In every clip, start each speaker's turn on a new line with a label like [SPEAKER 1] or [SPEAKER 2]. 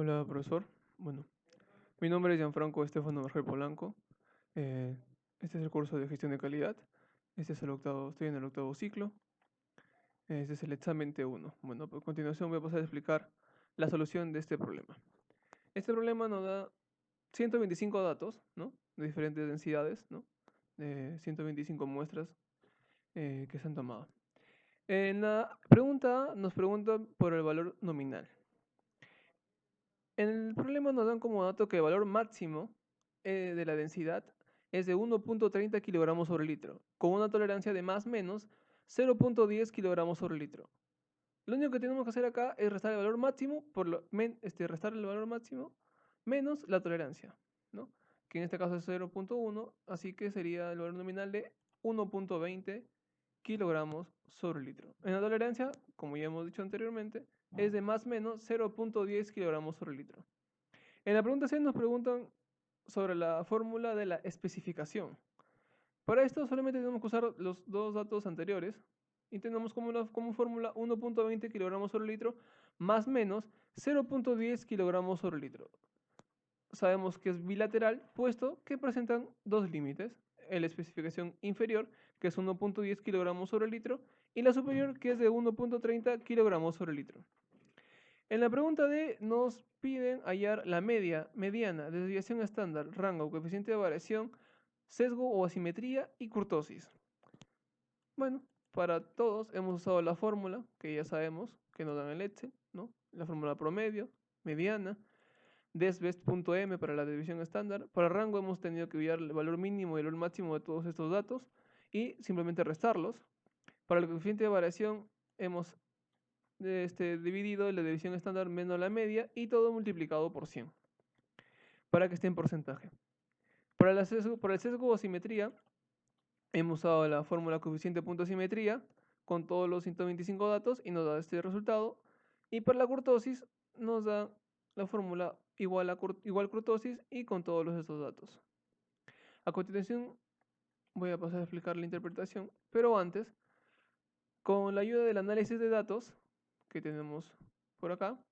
[SPEAKER 1] Hola, profesor. Bueno, mi nombre es Gianfranco Estefano Vergel Polanco. Eh, este es el curso de gestión de calidad. Estoy en el octavo ciclo. Este es el examen T1. Bueno, a continuación voy a pasar a explicar la solución de este problema. Este problema nos da 125 datos, ¿no? De diferentes densidades, ¿no? De 125 muestras que se han tomado. En la pregunta nos preguntan por el valor nominal. En el problema nos dan como dato que el valor máximo de la densidad es de 1.30 kilogramos sobre litro, con una tolerancia de más o menos 0.10 kilogramos sobre litro. Lo único que tenemos que hacer acá es restar el valor máximo, restar el valor máximo menos la tolerancia, ¿no? Que en este caso es 0.1, así que sería el valor nominal de 1.20 kilogramos sobre litro. En la tolerancia, como ya hemos dicho anteriormente, es de más o menos 0.10 kilogramos sobre litro. En la pregunta C nos preguntan sobre la fórmula de la especificación. Para esto solamente tenemos que usar los dos datos anteriores y tenemos como fórmula 1.20 kilogramos sobre litro más menos 0.10 kilogramos sobre litro. Sabemos que es bilateral, puesto que presentan dos límites, la especificación inferior, que es 1.10 kilogramos sobre litro, y la superior, que es de 1.30 kilogramos sobre litro. En la pregunta D nos piden hallar la mediana, desviación estándar, rango, coeficiente de variación, sesgo o asimetría y kurtosis. Bueno, para todos hemos usado la fórmula que ya sabemos que nos dan el Excel, ¿no? La fórmula promedio, mediana, desbest.m para la desviación estándar. Para rango hemos tenido que hallar el valor mínimo y el valor máximo de todos estos datos y simplemente restarlos. Para el coeficiente de variación hemos dividido la división estándar menos la media y todo multiplicado por 100 para que esté en porcentaje. Para el sesgo o asimetría hemos usado la fórmula coeficiente punto simetría con todos los 125 datos y nos da este resultado. Y para la kurtosis nos da la fórmula igual kurtosis y con todos estos datos. A continuación voy a pasar a explicar la interpretación, pero antes, con la ayuda del análisis de datos que tenemos por acá,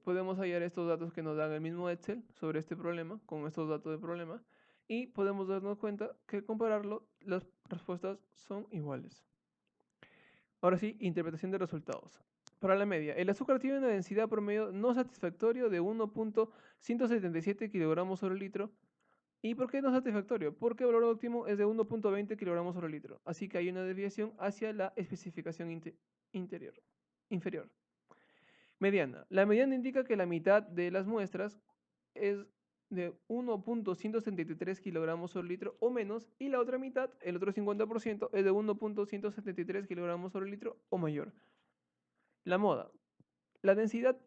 [SPEAKER 1] podemos hallar estos datos que nos dan el mismo Excel sobre este problema, con estos datos del problema, y podemos darnos cuenta que al compararlo, las respuestas son iguales. Ahora sí, interpretación de resultados. Para la media, el azúcar tiene una densidad promedio no satisfactoria de 1.177 kilogramos sobre litro. ¿Y por qué no satisfactorio? Porque el valor óptimo es de 1.20 kilogramos sobre litro. Así que hay una desviación hacia la especificación inferior. Mediana. La mediana indica que la mitad de las muestras es de 1.173 kilogramos sobre litro o menos, y la otra mitad, el otro 50%, es de 1.173 kilogramos sobre litro o mayor. La moda. La densidad,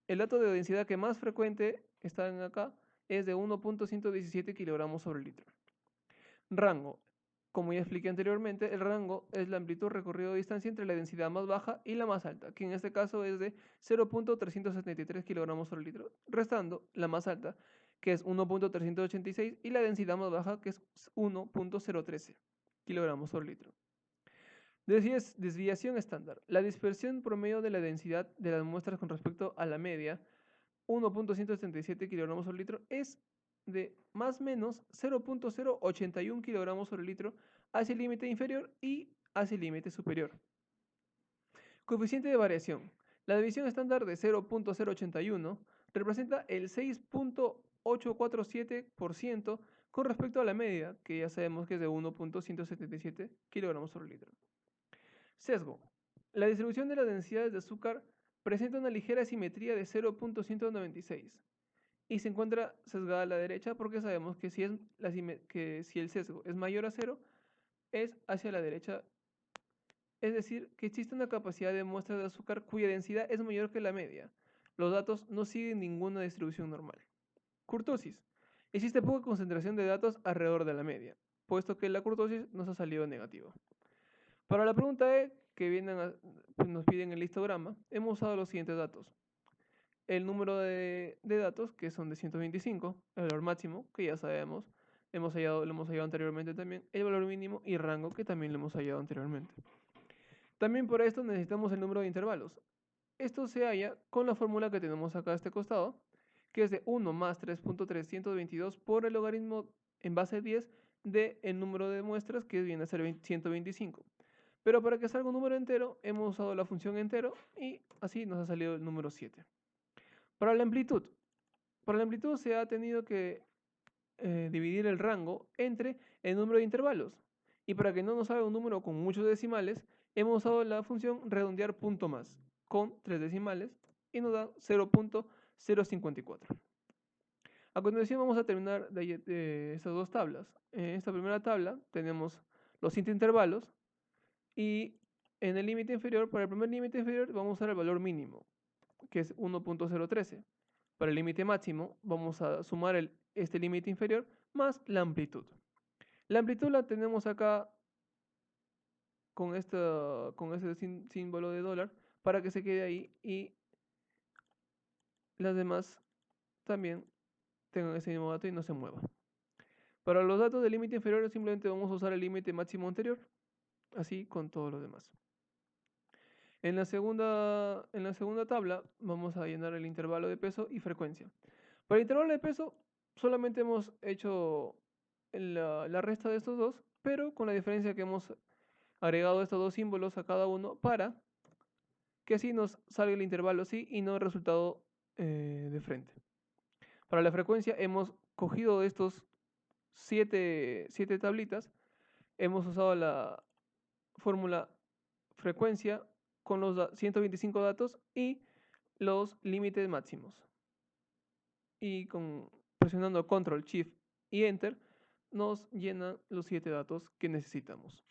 [SPEAKER 1] el dato de densidad que más frecuente está acá es de 1.117 kilogramos sobre litro. Rango. Como ya expliqué anteriormente, el rango es la amplitud recorrido de distancia entre la densidad más baja y la más alta, que en este caso es de 0.373 kilogramos sobre litro, restando la más alta, que es 1.386, y la densidad más baja, que es 1.013 kilogramos sobre litro. Desviación estándar. La dispersión promedio de la densidad de las muestras con respecto a la media, 1.177 kilogramos sobre litro, es de más o menos 0.081 kilogramos sobre litro hacia el límite inferior y hacia el límite superior. Coeficiente de variación. La división estándar de 0.081 representa el 6.847% con respecto a la media, que ya sabemos que es de 1.177 kilogramos sobre litro. Sesgo. La distribución de las densidades de azúcar presenta una ligera simetría de 0.196 y se encuentra sesgada a la derecha porque sabemos que si el sesgo es mayor a 0, es hacia la derecha. Es decir, que existe una capacidad de muestra de azúcar cuya densidad es mayor que la media. Los datos no siguen ninguna distribución normal. Kurtosis. Existe poca concentración de datos alrededor de la media, puesto que la kurtosis nos ha salido negativa. Para la pregunta E, que nos piden el histograma, hemos usado los siguientes datos. El número de datos, que son de 125, el valor máximo, que ya sabemos, lo hemos hallado anteriormente también, el valor mínimo y rango, que también lo hemos hallado anteriormente. También por esto necesitamos el número de intervalos. esto se halla con la fórmula que tenemos acá a este costado, que es de 1 más 3.322 por el logaritmo en base 10 del número de muestras, que viene a ser 125. Pero para que salga un número entero, hemos usado la función entero y así nos ha salido el número 7. Para la amplitud se ha tenido que dividir el rango entre el número de intervalos. Y para que no nos salga un número con muchos decimales, hemos usado la función redondear punto más con 3 decimales y nos da 0.054. A continuación vamos a terminar de estas dos tablas. En esta primera tabla tenemos los 5 intervalos y en el límite inferior, para el primer límite inferior vamos a usar el valor mínimo, que es 1.013. Para el límite máximo vamos a sumar este límite inferior más la amplitud. La amplitud la tenemos acá con este símbolo de dólar para que se quede ahí y las demás también tengan ese mismo dato y no se mueva. Para los datos del límite inferior simplemente vamos a usar el límite máximo anterior, así con todos los demás. En la segunda tabla vamos a llenar el intervalo de peso y frecuencia. Para el intervalo de peso solamente hemos hecho la resta de estos dos, pero con la diferencia que hemos agregado estos dos símbolos a cada uno para que así nos salga el intervalo así y no el resultado de frente. Para la frecuencia hemos cogido estos 7 tablitas, hemos usado la fórmula frecuencia con los 125 datos y los límites máximos. Y presionando Control, Shift y Enter nos llena los 7 datos que necesitamos.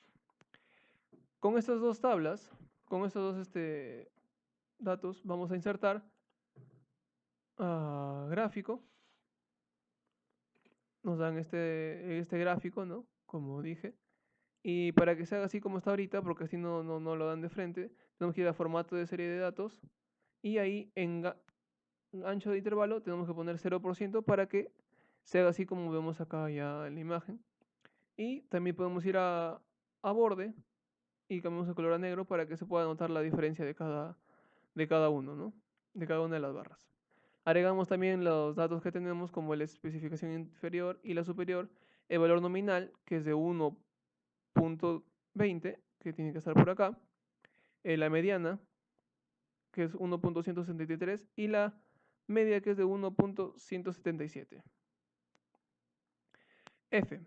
[SPEAKER 1] Con estas dos tablas, con estos dos datos, vamos a insertar gráfico. Nos dan este gráfico, ¿no? Como dije. Y para que se haga así como está ahorita, porque así no lo dan de frente, tenemos que ir a formato de serie de datos. Y ahí en ancho de intervalo tenemos que poner 0% para que se haga así como vemos acá ya en la imagen. Y también podemos ir a borde y cambiamos el color a negro para que se pueda notar la diferencia de cada uno, ¿no? De cada una de las barras. Agregamos también los datos que tenemos como la especificación inferior y la superior, el valor nominal que es de 1.20 que tiene que estar por acá, la mediana que es 1.163 y la media que es de 1.177. F.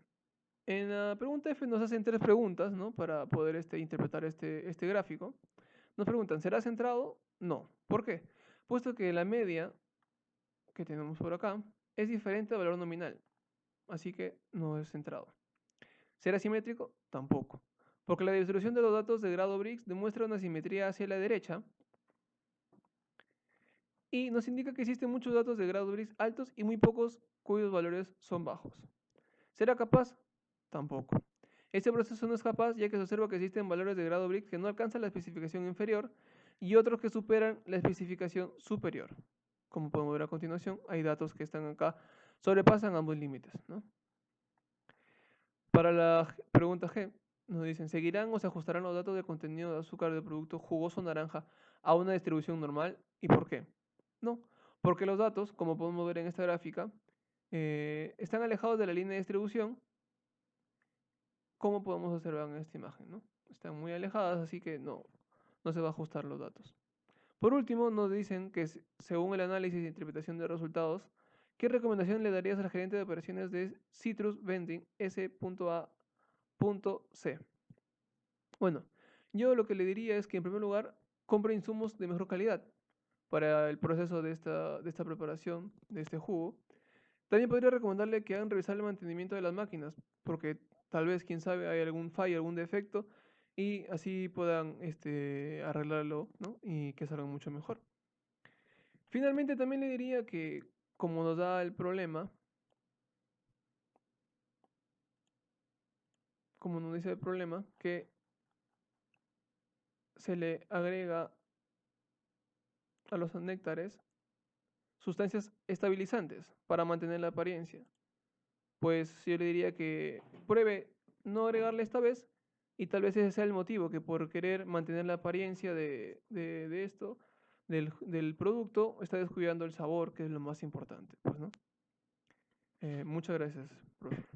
[SPEAKER 1] En la pregunta F nos hacen 3 preguntas, ¿no? Para poder interpretar este gráfico. Nos preguntan, ¿será centrado? No. ¿Por qué? Puesto que la media que tenemos por acá es diferente al valor nominal, así que no es centrado. ¿Será simétrico? Tampoco, porque la distribución de los datos de grado Briggs demuestra una simetría hacia la derecha y nos indica que existen muchos datos de grado Briggs altos y muy pocos cuyos valores son bajos. ¿Será capaz? Tampoco. Este proceso no es capaz ya que se observa que existen valores de grado Briggs que no alcanzan la especificación inferior y otros que superan la especificación superior. Como podemos ver a continuación, hay datos que están acá, sobrepasan ambos límites, ¿no? Para la pregunta G, nos dicen, ¿seguirán o se ajustarán los datos de contenido de azúcar del producto jugoso naranja a una distribución normal? ¿Y por qué? No, porque los datos, como podemos ver en esta gráfica, están alejados de la línea de distribución, como podemos observar en esta imagen, ¿no? Están muy alejadas, así que no se va a ajustar los datos. Por último, nos dicen que según el análisis e interpretación de resultados, ¿qué recomendación le darías al gerente de operaciones de Citrus Vending S.A.C? Bueno, yo lo que le diría es que en primer lugar compre insumos de mejor calidad para el proceso de esta preparación de este jugo. También podría recomendarle que hagan revisar el mantenimiento de las máquinas, porque tal vez, quién sabe, hay algún fallo, algún defecto, y así puedan arreglarlo, ¿no? Y que salgan mucho mejor. Finalmente también le diría que, como nos da el problema, como nos dice el problema, que se le agrega a los néctares sustancias estabilizantes para mantener la apariencia. Pues yo le diría que pruebe no agregarle esta vez y tal vez ese sea el motivo, que por querer mantener la apariencia de esto, del producto, está descuidando el sabor, que es lo más importante, pues, ¿no? Muchas gracias, profe.